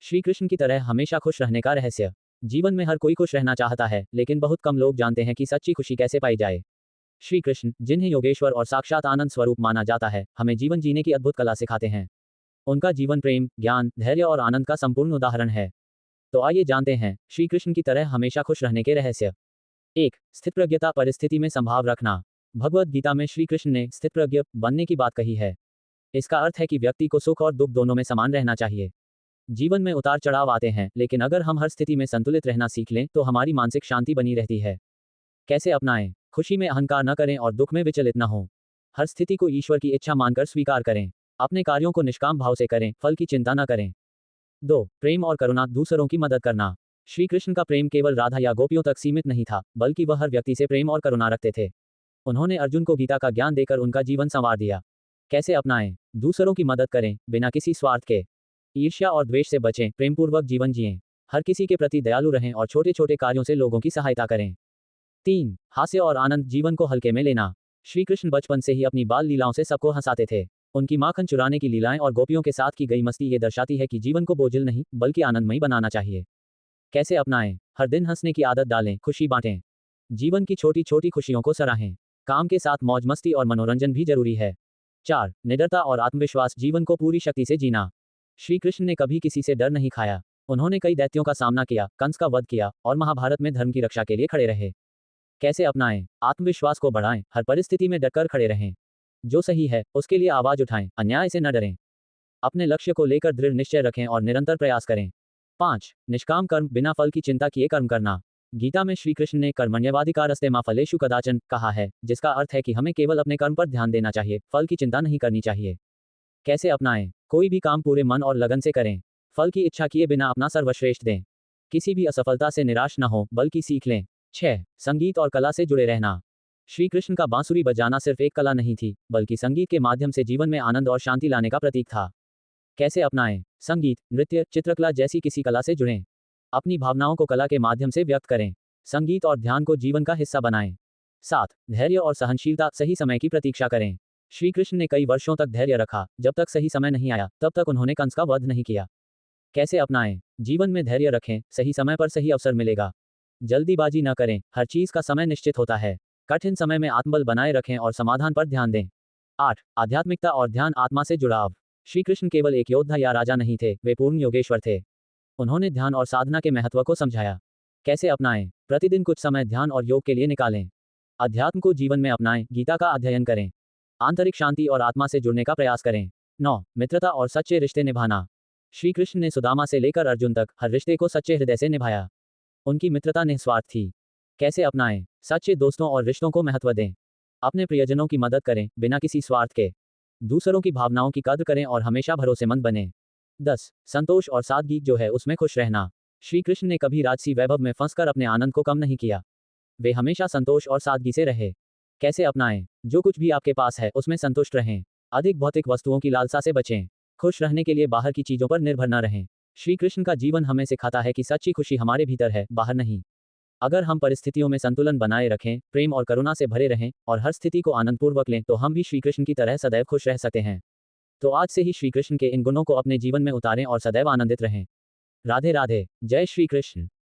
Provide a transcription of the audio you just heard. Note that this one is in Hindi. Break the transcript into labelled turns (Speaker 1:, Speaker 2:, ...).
Speaker 1: श्री कृष्ण की तरह हमेशा खुश रहने का रहस्य। जीवन में हर कोई खुश रहना चाहता है, लेकिन बहुत कम लोग जानते हैं कि सच्ची खुशी कैसे पाई जाए। श्री कृष्ण, जिन्हें योगेश्वर और साक्षात आनंद स्वरूप माना जाता है, हमें जीवन जीने की अद्भुत कला सिखाते हैं। उनका जीवन प्रेम, ज्ञान, धैर्य और आनंद का संपूर्ण उदाहरण है। तो आइए जानते हैं श्री कृष्ण की तरह हमेशा खुश रहने के रहस्य। 1. स्थितप्रज्ञता, परिस्थिति में संभाव रखना। भगवद गीता में श्री कृष्ण ने स्थितप्रज्ञ बनने की बात कही है। इसका अर्थ है कि व्यक्ति को सुख और दुख दोनों में समान रहना चाहिए। जीवन में उतार चढ़ाव आते हैं, लेकिन अगर हम हर स्थिति में संतुलित रहना सीख लें तो हमारी मानसिक शांति बनी रहती है। कैसे अपनाएं? खुशी में अहंकार न करें और दुख में विचलित न हो। हर स्थिति को ईश्वर की इच्छा मानकर स्वीकार करें। अपने कार्यों को निष्काम भाव से करें, फल की चिंता न करें। 2. प्रेम और करुणा, दूसरों की मदद करना। श्री कृष्ण का प्रेम केवल राधा या गोपियों तक सीमित नहीं था, बल्कि वह हर व्यक्ति से प्रेम और करुणा रखते थे। उन्होंने अर्जुन को गीता का ज्ञान देकर उनका जीवन संवार दिया। कैसे अपनाएं? दूसरों की मदद करें, बिना किसी स्वार्थ के। ईर्ष्या और द्वेष से बचें, प्रेमपूर्वक जीवन जिएं। हर किसी के प्रति दयालु रहें और छोटे छोटे कार्यों से लोगों की सहायता करें। 3. हास्य और आनंद, जीवन को हल्के में लेना। श्री कृष्ण बचपन से ही अपनी बाल लीलाओं से सबको हंसाते थे। उनकी माखन चुराने की लीलाएं और गोपियों के साथ की गई मस्ती ये दर्शाती है कि जीवन को बोझिल नहीं, बल्कि आनंदमयी बनाना चाहिए। कैसे अपनाएं? हर दिन हंसने की आदत डालें, खुशी बांटें। जीवन की छोटी छोटी खुशियों को सराहें। काम के साथ मौज मस्ती और मनोरंजन भी जरूरी है। 4. निडरता और आत्मविश्वास, जीवन को पूरी शक्ति से जीना। श्री कृष्ण ने कभी किसी से डर नहीं खाया। उन्होंने कई दैत्यों का सामना किया, कंस का वध किया और महाभारत में धर्म की रक्षा के लिए खड़े रहे। कैसे अपनाएं? आत्मविश्वास को बढ़ाएं, हर परिस्थिति में डटकर खड़े रहें। जो सही है उसके लिए आवाज उठाएं, अन्याय से न डरें। अपने लक्ष्य को लेकर दृढ़ निश्चय रखें और निरंतर प्रयास करें। 5. निष्काम कर्म, बिना फल की चिंता किए कर्म करना। गीता में श्री कृष्ण ने कर्मण्यवाधिकारस्ते मा फलेषु कदाचन कहा है, जिसका अर्थ है कि हमें केवल अपने कर्म पर ध्यान देना चाहिए, फल की चिंता नहीं करनी चाहिए। कैसे अपनाएं? कोई भी काम पूरे मन और लगन से करें। फल की इच्छा किए बिना अपना सर्वश्रेष्ठ दें। किसी भी असफलता से निराश न हो, बल्कि सीख लें। 6. संगीत और कला से जुड़े रहना। श्री कृष्ण का बांसुरी बजाना सिर्फ एक कला नहीं थी, बल्कि संगीत के माध्यम से जीवन में आनंद और शांति लाने का प्रतीक था। कैसे अपनाएं? संगीत, नृत्य, चित्रकला जैसी किसी कला से जुड़ें। अपनी भावनाओं को कला के माध्यम से व्यक्त करें। संगीत और ध्यान को जीवन का हिस्सा बनाएं। 7. धैर्य और सहनशीलता, सही समय की प्रतीक्षा करें। श्री कृष्ण ने कई वर्षों तक धैर्य रखा। जब तक सही समय नहीं आया, तब तक उन्होंने कंस का वध नहीं किया। कैसे अपनाएं? जीवन में धैर्य रखें, सही समय पर सही अवसर मिलेगा। जल्दीबाजी न करें, हर चीज का समय निश्चित होता है। कठिन समय में आत्मबल बनाए रखें और समाधान पर ध्यान दें। 8. आध्यात्मिकता और ध्यान, आत्मा से जुड़ाव। श्री कृष्ण केवल एक योद्धा या राजा नहीं थे, वे पूर्ण योगेश्वर थे। उन्होंने ध्यान और साधना के महत्व को समझाया। कैसे अपनाएं? प्रतिदिन कुछ समय ध्यान और योग के लिए निकालें। अध्यात्म को जीवन में अपनाएं, गीता का अध्ययन करें। आंतरिक शांति और आत्मा से जुड़ने का प्रयास करें। 9. मित्रता और सच्चे रिश्ते निभाना। श्री कृष्ण ने सुदामा से लेकर अर्जुन तक हर रिश्ते को सच्चे हृदय से निभाया। उनकी मित्रता निस्वार्थ थी। कैसे अपनाएं? सच्चे दोस्तों और रिश्तों को महत्व दें। अपने प्रियजनों की मदद करें, बिना किसी स्वार्थ के। दूसरों की भावनाओं की कद्र करें और हमेशा भरोसेमंद बने। 10. संतोष और सादगी, जो है उसमें खुश रहना। श्री कृष्ण ने कभी राजसी वैभव में फंसकर अपने आनंद को कम नहीं किया। वे हमेशा संतोष और सादगी से रहे। कैसे अपनाएं? जो कुछ भी आपके पास है उसमें संतुष्ट रहें। अधिक भौतिक वस्तुओं की लालसा से बचें। खुश रहने के लिए बाहर की चीजों पर निर्भर न रहें। श्री कृष्ण का जीवन हमें सिखाता है कि सच्ची खुशी हमारे भीतर है, बाहर नहीं। अगर हम परिस्थितियों में संतुलन बनाए रखें, प्रेम और करुणा से भरे रहें और हर स्थिति को आनंदपूर्वक लें, तो हम भी श्री कृष्ण की तरह सदैव खुश रह सकते हैं। तो आज से ही श्री कृष्ण के इन गुणों को अपने जीवन में उतारें और सदैव आनंदित रहें। राधे राधे। जय श्री कृष्ण।